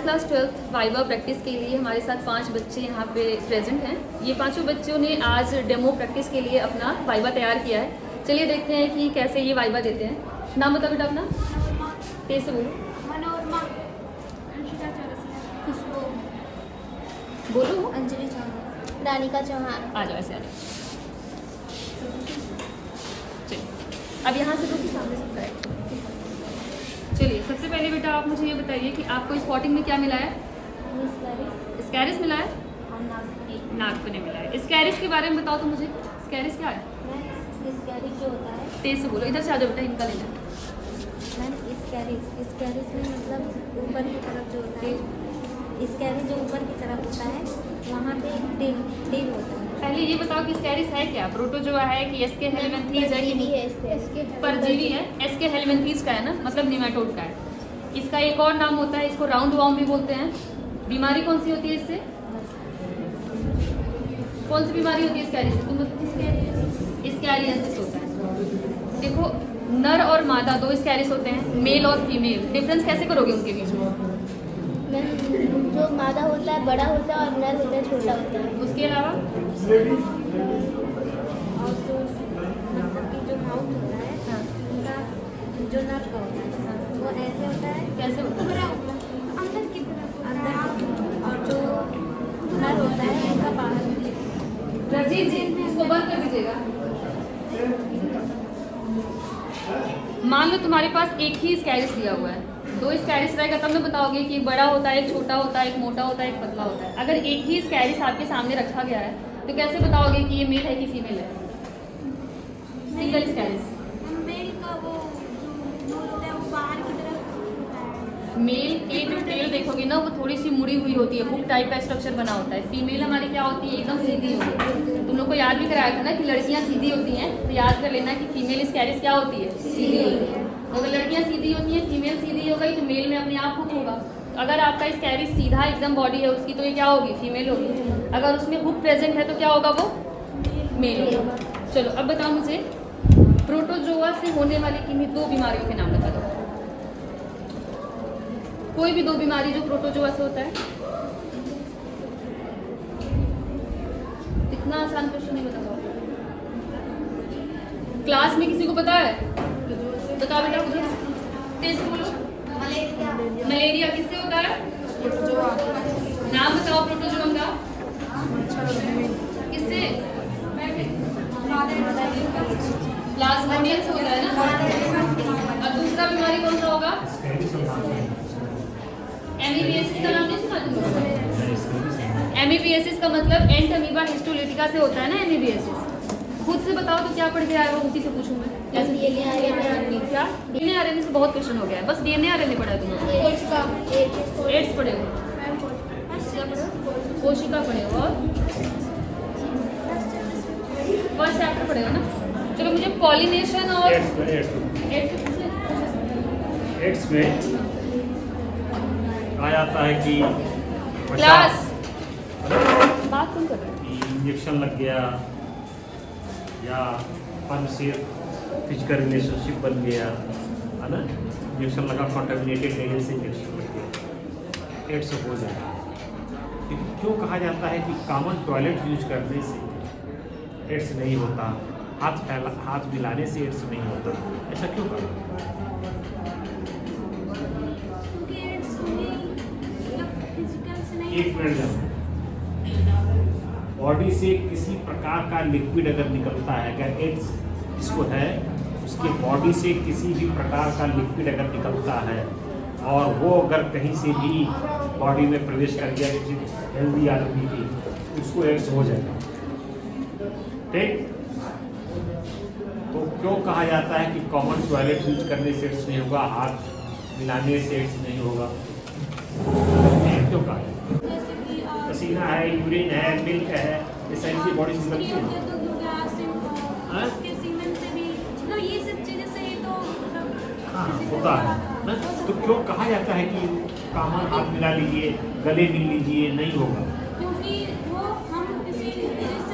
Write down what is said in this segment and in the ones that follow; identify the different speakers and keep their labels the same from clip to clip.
Speaker 1: Class 12th viva practice के लिए हमारे साथ 5 बच्चे यहाँ पे प्रेजेंट हैं। ये पांचों बच्चों ने आज डेमो प्रैक्टिस के लिए अपना वाइवा तैयार किया है। चलिए देखते हैं कि कैसे ये वाइवा देते हैं। नाम बताओ बेटा अपना, तेज से बोलो।
Speaker 2: मनोरमा, अंशिका चौरसिया, खुशबू,
Speaker 1: बोलो।
Speaker 2: अंजलि चौहान, रानिका चौहान।
Speaker 1: आ जाओ, ऐसे आ जाओ। चलिए अब यहाँ से दो सामने से करेक्ट। चलिए सबसे पहले बेटा आप मुझे ये बताइए कि आपको स्पॉटिंग में क्या मिला है? स्कैरिस मिला है, नागफनी मिला है। स्कैरिस के बारे में बताओ तो मुझे, स्कैरिस क्या है?
Speaker 2: स्कैरिस जो होता है,
Speaker 1: तेज से बोलो, इधर से आ जाओ बेटा, इनका लेना।
Speaker 2: मैम स्कैरिस में मतलब ऊपर की तरफ जो होता है, स्कैरिस जो ऊपर की तरफ होता है वहाँ पे टेल होता है।
Speaker 1: पहले ये बताओ कि स्कैरिस है क्या? प्रोटोजोआ है कि एस्के हेलमिन्थीज है कि परजीवी है? एस्के हेलमिन्थीज का है ना, मतलब निमेटोड का है। इसका एक और नाम होता है, इसको राउंड वॉर्म भी बोलते हैं। बीमारी कौन सी होती है इससे? कौन सी बीमारी होती है स्कैरिस से? स्कैरियोसिस होता है। देखो नर और मादा दो स्कैरिस होते हैं, मेल और फीमेल। डिफरेंस कैसे करोगे उनके बीच में?
Speaker 2: जो मादा होता है बड़ा होता है और नर होता है छोटा होता है।
Speaker 1: उसके अलावा
Speaker 2: और जो मतलब कि जो माउथ होता है उनका जो नर का होता है वो ऐसे होता है,
Speaker 1: कैसे होता है?
Speaker 2: अंदर की तरफ अंदर, और जो नर होता है उनका बाहर।
Speaker 1: रजीत जी इसको बंद कर दीजिएगा। मान लो तुम्हारे पास एक ही स्कैरिस दिया हुआ है, दो स्कैरिस रहेगा तब मैं बताओगे कि एक बड़ा होता है, एक छोटा होता है, एक मोटा होता है, एक पतला होता है। अगर एक ही स्कैरिस आपके सामने रखा गया है तो कैसे बताओगे कि ये मेल है कि फीमेल है? सिंगल स्कैरिस।
Speaker 2: मेल का वो जो होता है वो बाहर की तरफ होता है।
Speaker 1: मेल की जो टेल देखोगे ना वो थोड़ी सी मुड़ी हुई होती है, हुक टाइप का स्ट्रक्चर बना होता है। फीमेल हमारी क्या होती है? एकदम सीधी होती है। तुम लोग को याद भी कराया था ना कि लड़कियां सीधी होती हैं, तो याद कर लेना कि फीमेल स्कैरिस क्या होती है? सीधी होती है। अगर लड़कियां सीधी होती हैं, फीमेल सीधी हो गई तो मेल में अपने आप हुक होगा। अगर आपका स्कैरिस सीधा एकदम बॉडी है उसकी तो ये क्या होगी? फीमेल होगी। अगर उसमें हुक प्रेजेंट है तो क्या होगा? वो मेल होगा। चलो अब बताओ मुझे, प्रोटोजोआ से होने वाली किन्हीं दो बीमारियों के नाम बता दो। कोई भी दो बीमारी जो प्रोटोजोआ से होता है। इतना आसान क्वेश्चन नहीं बता पाओगे। क्लास में किसी को पता है? बताओ बेटा, तेज से बोलो। मलेरिया किससे होता है? नाम बताओ प्रोटोजोआ का। किससे? प्लाज्मोडियम से होता है ना। और दूसरा बीमारी कौन सा होगा? एमीबिएसिस का नाम नहीं सुना तुमने? एमीबिएसिस का मतलब एंट अमीबा हिस्टोलिटिका से होता है ना एमीबिएसिस। खुद से बताओ तो क्या पढ़ के आए हो, उसी से पूछूं मैं। जैसे क्या डीएनए आरएनए से बहुत क्वेश्चन हो गया है, बस डीएनए आरएनए पढ़ा है तुमने? एड्स पढ़े हो, कोशिका पढ़े हो और फर्स्ट चैप्टर पढ़े हो ना। चलो मुझे पॉलिनेशन और
Speaker 3: एड्स में आ जाता है कि
Speaker 1: क्लास बात तुम कर रहे हो।
Speaker 3: इंजेक्शन लग गया या अपन से फिजिकल रिलेशनशिप बन गया है ना, इंजेक्शन लगा, कॉन्टामिनेटेड एरिया से इंजेक्शन लग गया, एड्स हो जाए। लेकिन क्यों कहा जाता है कि कॉमन टॉयलेट यूज करने से एड्स नहीं होता, हाथ मिलाने से एड्स नहीं होता, ऐसा क्यों कहा? एक मिनट जाओ। बॉडी से किसी प्रकार का लिक्विड अगर निकलता है, अगर एड्स जिसको है उसके बॉडी से किसी भी प्रकार का लिक्विड अगर निकलता है और वो अगर कहीं से भी बॉडी में प्रवेश कर गया किसी हेल्दी आदमी की, उसको एड्स हो जाएगा। ठीक, तो क्यों कहा जाता है कि कॉमन टॉयलेट यूज करने से एड्स नहीं होगा, हाथ मिलाने से एड्स नहीं होगा? क्यों कहा? पसीना है, यूरिन है, मिल्क है, ये सारी चीज़ बॉडी से लगती है। हाँ होता है ना, तो क्यों कहा जाता है कि कॉमन हाथ मिला लीजिए, गले मिल लीजिए, नहीं होगा?
Speaker 2: क्योंकि वो हम किसी से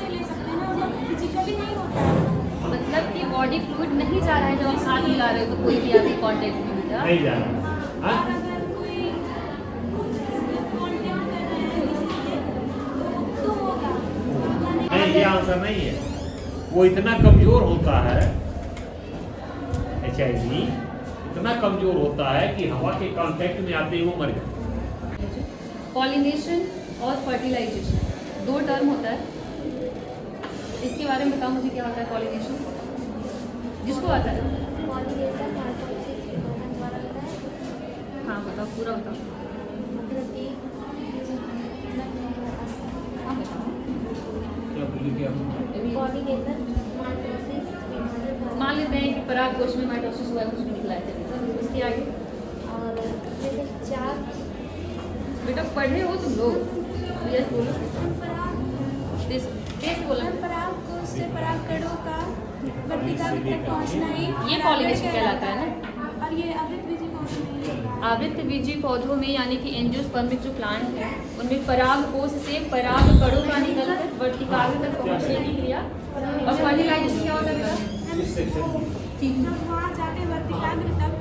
Speaker 2: ले सकते हैं ना, मतलब फिजिकली नहीं होता है।
Speaker 1: मतलब कि बॉडी फ्लूइड नहीं जा रहा है जब आप हाथ मिला रहे हो तो कोई भी आपके कांटेक्ट में
Speaker 3: नहीं जा रहा।
Speaker 2: और अगर कोई
Speaker 3: ये आंसर नहीं है। वो इतना कमजोर होता है, HIV इतना कमजोर होता है कि हवा के कांटेक्ट में आते ही वो मर जाता है।
Speaker 1: पॉलिनेशन और फर्टिलाइजेशन 2 टर्म होता है, इसके बारे में बताओ मुझे क्या होता है पॉलिनेशन, जिसको आता है?
Speaker 2: पॉलिनेशन माइटोसिस के द्वारा होता है।
Speaker 1: हाँ बताओ, पूरा बताओ।
Speaker 2: मतलब कि
Speaker 1: हाँ बताओ।
Speaker 3: क्या बोली क्या?
Speaker 2: पॉलिनेशन माइटोसिस
Speaker 1: मान लेते हैं कि पराग कोश में माइटोसिस हुआ है, कुछ भी निकला है, उसके आगे
Speaker 2: और जैसे 4
Speaker 1: बेटा पढ़े हो तुम लोग? यस बोलो, कैसे बोला?
Speaker 4: पराग कोश से पराग कणों का वर्तिका तक पहुंचना ही
Speaker 1: ये पॉलिनेशन कहलाता है ना।
Speaker 4: और ये आवृतबीजी पौधों में
Speaker 1: आवृतबीजी पौधों में यानी कि एंजियोस्पर्मिक जो प्लांट है उनमें पराग कोश से पराग कणों का निकलकर वर्तिकाग्र तक पहुंचने की क्रिया। और फर्टिलाइजेशन क्या होता है बेटा?
Speaker 4: जब वहाँ जाते वर्तिकाग्र तक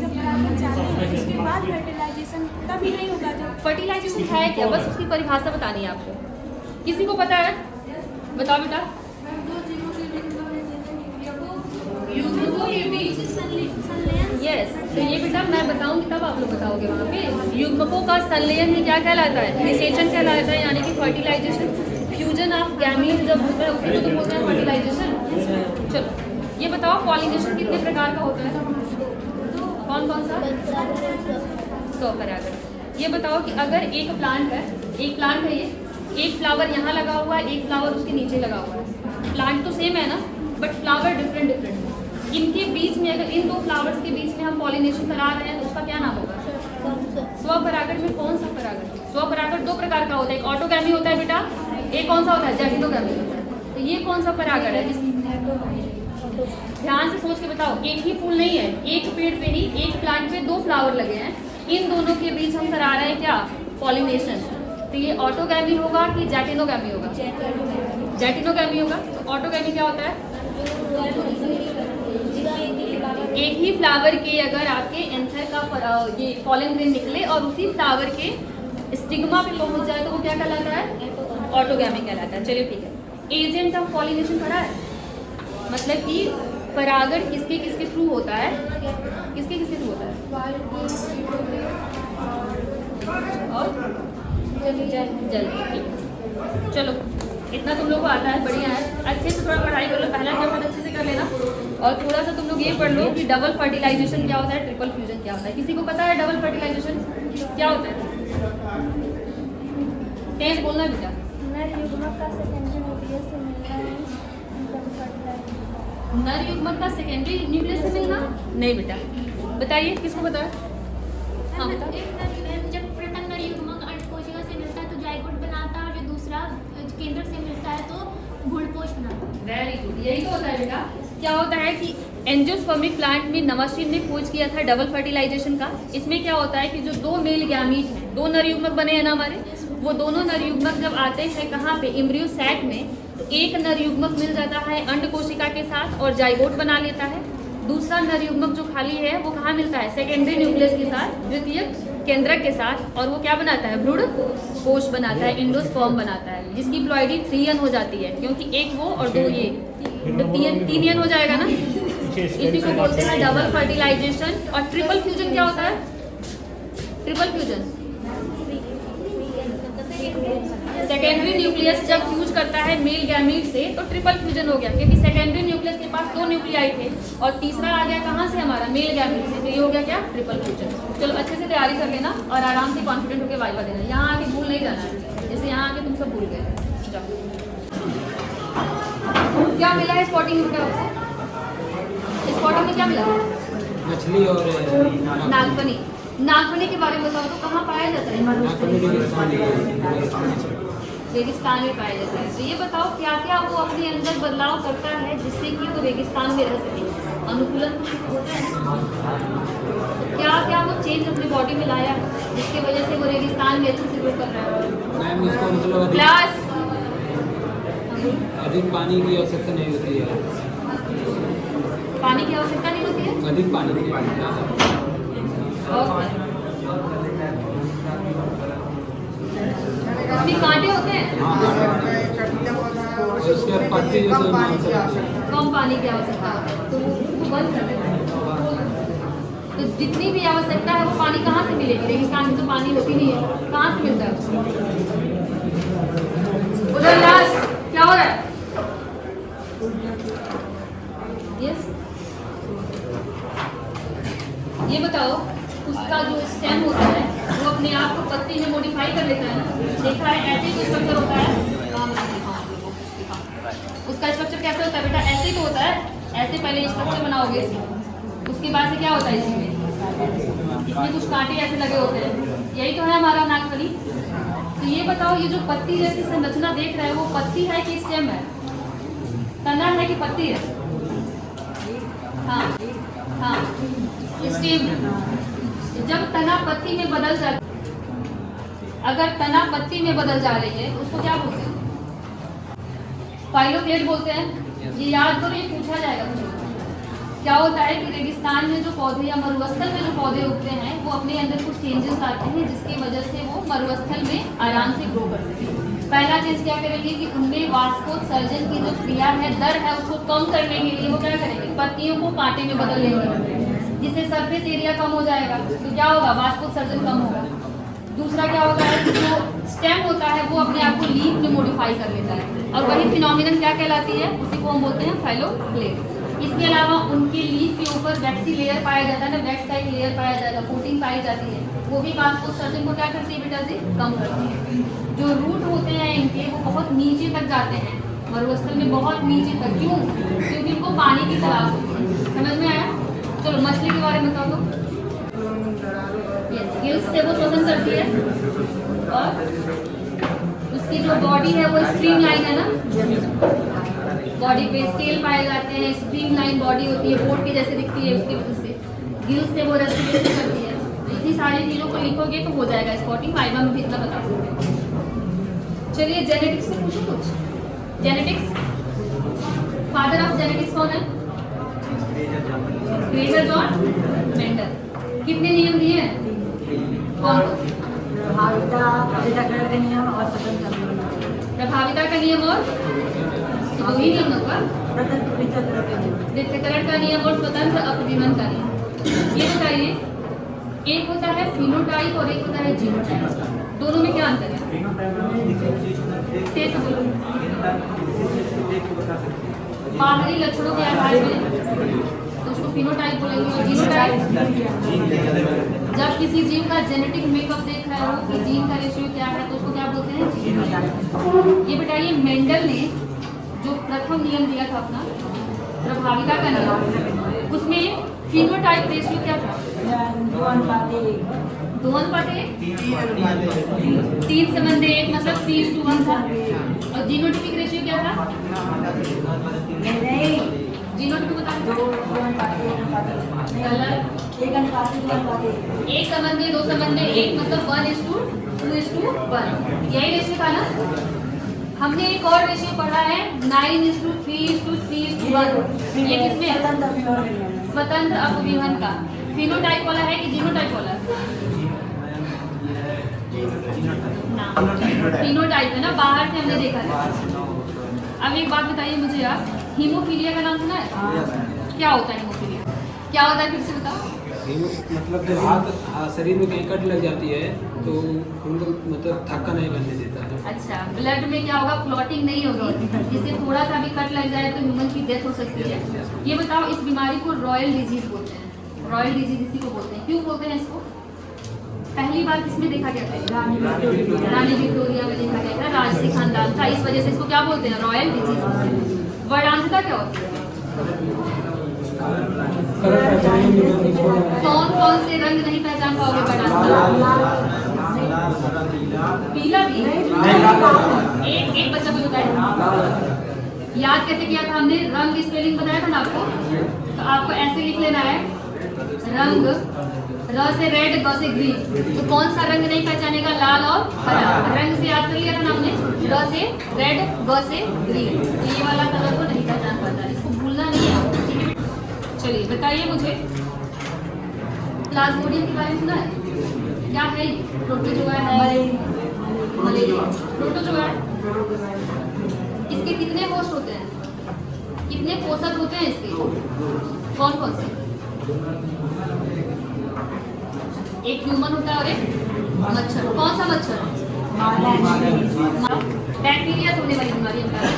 Speaker 4: जब परागण जाते हैं उसके बाद फर्टिलाइजेशन तभी नहीं होगा जब
Speaker 1: फर्टिलाइजेशन है क्या, बस उसकी परिभाषा बतानी है आपको। किसी को पता है? बताओ बेटा। युग्मकों के बीच यस, तो ये बेटा मैं बताऊंगी तब आप लोग बताओगे वहाँ पे। युग्मकों का संलयन ही क्या कहलाता है? निषेचन कहलाता है, यानी कि फर्टिलाइजेशन। फ्यूजन ऑफ गैमीट जब होता है उसी को तो बोलते हैं फर्टिलाइजेशन। चलो ये बताओ पॉलिनेशन कितने प्रकार का होता है? कौन कौन सा? स्वपरागण। ये बताओ कि अगर एक प्लांट है ये, एक फ्लावर यहाँ लगा हुआ है, एक फ्लावर उसके नीचे लगा हुआ है। प्लांट तो सेम है ना, बट फ्लावर डिफरेंट है। इनके बीच में अगर इन 2 फ्लावर्स के बीच में हम पॉलिनेशन करा रहे हैं तो उसका क्या नाम होगा? स्वपरागण में कौन सा परागण? स्वपरागण 2 प्रकार का होता है, एक ऑटोगैमी होता है बेटा, एक कौन सा होता है? जैटिनोगैमी होता है। तो ये कौन सा परागण है? ध्यान से सोच के बताओ। एक ही फूल नहीं है, एक पेड़ पे ही, एक प्लांट पे 2 फ्लावर लगे हैं, इन दोनों के बीच हम करा रहे हैं क्या? पॉलिनेशन। तो ये ऑटोगैमी होगा कि जैटिनोगैमी होगा? जैटिनोगैमी होगा। तो ऑटोगैमी क्या होता है? एक ही फ्लावर के अगर आपके एंथर का ये पॉलन ग्रेन निकले और उसी फ्लावर के स्टिग्मा पे पहुंच जाए तो वो क्या कहलाता है? ऑटोगैमी कहलाता है। चलिए ठीक है। एजेंट ऑफ पॉलिनेशन पढ़ा है? मतलब कि परागण किसके किसके थ्रू होता है? किसके किसके थ्रू होता है? और जल। चलो इतना तुम लोग को आता है, बढ़िया है। अच्छे से थोड़ा पढ़ाई कर लो, पहला चैप्टर अच्छे से कर लेना। और थोड़ा सा तुम लोग ये पढ़ लो कि डबल फर्टिलाइजेशन क्या होता है, ट्रिपल फ्यूजन क्या होता है। किसी को पता है डबल फर्टिलाइजेशन क्या होता है? तेज बोलना बेटा।
Speaker 2: नर युग्मक का सेकेंडरी न्यूक्लियस से मिलना है डबल फर्टिलाइजेशन।
Speaker 1: नर युग्मक का सेकेंडरी न्यूक्लियस से मिलना? नहीं बेटा, बताइए किसको पता है? हाँ बता।
Speaker 5: जब प्रथम नर युग्मक अंडकोशिका से मिलता है तो जाइगोट बनाता है, और जो दूसरा केंद्रक से मिलता है तो भ्रूणपोष बनाता है।
Speaker 1: वेरी गुड, यही तो होता है बेटा। क्या होता है कि एंजियोस्पर्मिक प्लांट में नवाश्रीन ने खोज किया था डबल फर्टिलाइजेशन का। इसमें क्या होता है कि जो 2 मेल गैमीट हैं, 2 नर युग्मक बने हैं ना हमारे, वो दोनों नर युग्मक जब आते हैं कहाँ पे? एम्ब्रियो सैक में, तो एक नर युग्मक मिल जाता है अंड कोशिका के साथ और जाइगोट बना लेता है। दूसरा नर युग्मक जो खाली है वो कहाँ मिलता है? सेकेंडरी न्यूक्लियस के साथ, द्वितीयक केंद्रक के साथ, और वो क्या बनाता है? भ्रूणपोष बनाता है, इंडोस्पर्म बनाता है, जिसकी प्लॉइडी 3n हो जाती है, क्योंकि एक वो और 2 ये, तो 3n हो जाएगा ना। इसी को बोलते हैं डबल फर्टिलाइजेशन। और ट्रिपल फ्यूजन क्या होता है? ट्रिपल फ्यूजन सेकेंडरी न्यूक्लियस जब फ्यूज करता है मेल गैमीट से तो ट्रिपल फ्यूजन हो गया, क्योंकि सेकेंडरी न्यूक्लियस के पास 2 न्यूक्लियाई थे और तीसरा आ गया कहाँ से? हमारा मेल गैमीट से। तो ये हो गया क्या? Triple fusion. चलो अच्छे से तैयारी कर लेना और आराम से कॉन्फिडेंट होकर वाइवा देना। यहाँ आके भूल नहीं जाना है, जैसे यहाँ आके तुम सब भूल गए। जाओ, क्या मिला है स्पॉटिंग में? स्पॉटिंग में क्या मिला?
Speaker 6: मछली और
Speaker 1: नागफनी। नागफनी के बारे में बताओ तो कहाँ पाया जाता है? रेगिस्तान में पाया जाता है। तो ये बताओ क्या क्या वो अपने अंदर बदलाव करता है जिससे कि वो रेगिस्तान में रह सके? अनुकूलन होता है। क्या क्या वो चेंज अपनी बॉडी में लाया जिसकी वजह से वो रेगिस्तान में अच्छे से ग्रो कर रहा है?
Speaker 6: मैम इसको मतलब
Speaker 1: क्लास
Speaker 6: अधिक पानी की आवश्यकता नहीं होती है।
Speaker 1: पानी की आवश्यकता नहीं होती है?
Speaker 6: अधिक पानी की
Speaker 1: और उसमें कांटे होते हैं?
Speaker 6: उसके पत्ती जैसे मांस है।
Speaker 1: कम पानी की आवश्यकता होती है तो वो बंद कर देना है। तो जितनी भी आवश्यकता है वो पानी कहाँ से मिलेगी? रेगिस्तान में तो पानी होती नहीं है, कहाँ से मिलता है उसको? उधर लास्ट क्या हो रहा है? यस, ये बताओ, उसका जो स्टेम होता है वो अपने आप को पत्ती में मॉडिफाई कर लेता है ना? देखा है ऐसे ही स्ट्रक्चर होता है। उसका स्ट्रक्चर कैसे होता है बेटा? ऐसे ही तो होता है। ऐसे पहले स्ट्रक्चर बनाओगे, उसके बाद से क्या होता है इसमें कुछ कांटे ऐसे लगे होते हैं। यही तो है हमारा नागफली। तो ये बताओ, ये जो पत्ती जैसी संरचना देख रहे हैं वो पत्ती है कि स्टेम है? तना है कि पत्ती है? हाँ हाँ, स्टेम। जब तना पत्ती में बदल जा, अगर तना पत्ती में बदल जा रही है तो उसको क्या बोलते हैं? फाइलोक्लेट बोलते हैं। ये याद करो, ये पूछा जाएगा मुझे। क्या होता है कि रेगिस्तान में जो पौधे या मरुस्थल में जो पौधे उगते हैं वो अपने अंदर कुछ चेंजेस लाते हैं जिसकी वजह से वो मरुस्थल में आराम से ग्रो कर सके। पहला चीज क्या करेंगे कि उनमें वाष्पोत्सर्जन की जो क्रिया है, दर है, उसको कम करने के लिए वो क्या करेंगे? पत्तियों को कांटे में बदल लेंगे, जिससे सरफेस एरिया कम हो जाएगा। तो क्या होगा? वाष्पोत्सर्जन कम होगा। दूसरा क्या होता है कि जो स्टेम होता है वो अपने आप को लीफ में मॉडिफाई कर लेता है, और वही फिनोमिनन क्या कहलाती है? उसी को हम बोलते हैं फाइलोक्लेट। इसके अलावा उनके लीफ के ऊपर वैक्सी लेयर पाया जाता है ना, वैक्स का एक लेयर पाया जाएगा, कोटिंग पाई जाती है, वो भी वाष्पोत्सर्जन को क्या करती है बेटा जी? कम करती है। जो रूट होते हैं इनके वो बहुत नीचे तक जाते हैं, मरुस्थल में बहुत नीचे तक। क्यों? क्योंकि उनको पानी की तलाश होती है। समझ में आया? चलो मछली के बारे में बता दो। यस, गिल्स से वो शोषण करती है, और उसकी जो बॉडी है वो स्ट्रीमलाइन है ना, बॉडी पे स्केल पाए जाते हैं, स्ट्रीमलाइन बॉडी होती है, बोट की जैसे दिखती है, उसकी वजह से गिल्स से वो रेस्पिरेशन करती है। तो इतनी सारी चीज़ों को लिखोगे तो हो जाएगा स्पॉटिंग। फाइबर में भी इतना बता सकते हैं। चलिए जेनेटिक्स से पूछो कुछ। जेनेटिक्स, फादर ऑफ जेनेटिक्स कौन है? Gregor John Mendel. कितने नियम दिए हैं? कौन? प्रभाविता का नियम और दो ही नियम होगा, पृथक्करण का नियम और स्वतंत्र अपविमन का नियम। ये बताइए, एक होता है फिनोटाइप और एक होता है जीनोटाइप, दोनों में क्या अंतर है? तेज बोलो। बाहरी लक्षणों के आधार में तो उसको फिनोटाइप बोलेंगे, और जीनोटाइप जब किसी जीव का जेनेटिक मेकअप देख रहा हो कि जीन का रेशियो क्या है तो उसको क्या बोलते हैं? जीनोटाइप। ये बताइए, मेंडल ने जो प्रथम नियम दिया था अपना प्रभाविता का नियम, उसमें फिनोटाइप रेशियो क्या था? 2:1, 3:1, मतलब 3:1 था। और जीनोटाइपिक रेशियो क्या था? जीनोटाइपिक बता दो। 1:2, 1 मतलब 1:2:1, यही रेशियो था ना। हमने एक और रेशियो पढ़ा है 9:3:3:1। ये किसमें है? स्वतंत्र अपविमन का। फिनोटाइप वाला है कि जीनोटाइप वाला? फिनोटाइप है ना, बाहर से हमने देखा था। अब एक बात बताइए मुझे आप, हीमोफीलिया का नाम सुना है? क्या होता है हीमोफीलिया? क्या होता है फिर से बताओ।
Speaker 6: मतलब जब शरीर में कहीं कट लग जाती है तो उनको मतलब थक्का नहीं बनने देता है।
Speaker 1: अच्छा, ब्लड में क्या होगा? क्लॉटिंग नहीं होगी, जिससे थोड़ा सा भी कट लग जाए तो ह्यूमन की डेथ हो सकती है। ये बताओ, इस बीमारी को रॉयल डिजीज बोलते हैं। रॉयल डिजीज इसी को बोलते हैं। क्यों बोलते हैं इसको? पहली बार किसमें देखा गया था? रानी विक्टोरिया में देखा गया था, राजसी खानदान था, इस वजह से इसको क्या बोलते हैं? Royal disease. वर्णांतता क्या होती है? कौन कौन से रंग नहीं पहचान पाओगे? वर्णांतता पीला भी। एक बच्चा को बताया, याद कैसे किया था हमने? रंग स्पेलिंग बताया था ना आपको, तो आपको ऐसे लिख लेना है, रंग, र से रेड, ग से ग्रीन। तो कौन सा रंग नहीं पहचानेगा? लाल और हरा। रंग से याद कर लिया था ना हमने, र से रेड, ग से ग्रीन। ये वाला कलर को नहीं पहचान पाता, इसको भूलना नहीं है। चलिए बताइए मुझे, प्लाज्मोडियम के बारे में सुना है? क्या है? प्रोटोजोआ है, मलेरिया नोट हो चुका है। इसके कितने होस्ट होते हैं, कितने पोषक होते हैं इसके, कौन कौन से? एक ह्यूमन होता है और एक मच्छर। कौन सा मच्छर? बैक्टीरिया से होने वाली बीमारी होता है।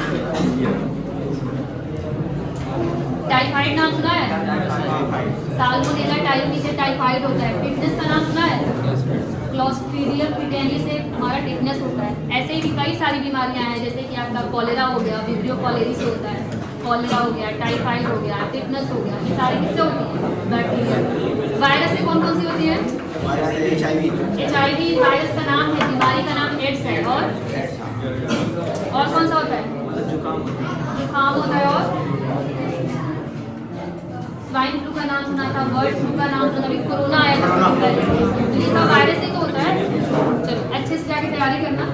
Speaker 1: टाइफाइड नाम सुना है? साल्मोनेला टाइफी से टाइफाइड होता है। टिटनेस का नाम सुना है? क्लॉस्ट्रीडियम टिटेनी से हमारा टिटनेस होता है। ऐसे ही भी कई सारी बीमारियां हैं, जैसे कि आपका कॉलेरा हो गया, विब्रियो कॉलेरी से होता है, कॉलेरा हो गया, टाइफाइड हो गया, टिटनेस हो गया, ये सारी किससे होती है? बैक्टीरिया। वायरस से कौन कौन सी होती है? HIV वायरस का नाम है, बीमारी का नाम एड्स है। और कौन सा होता है? जुकाम होता है। और स्वाइन फ्लू का नाम सुना था, बर्ड फ्लू का नाम सुना, अभी कोरोना आया था, तो ये सब वायरस ही तो होता है। चलो अच्छे से जाके तैयारी करना।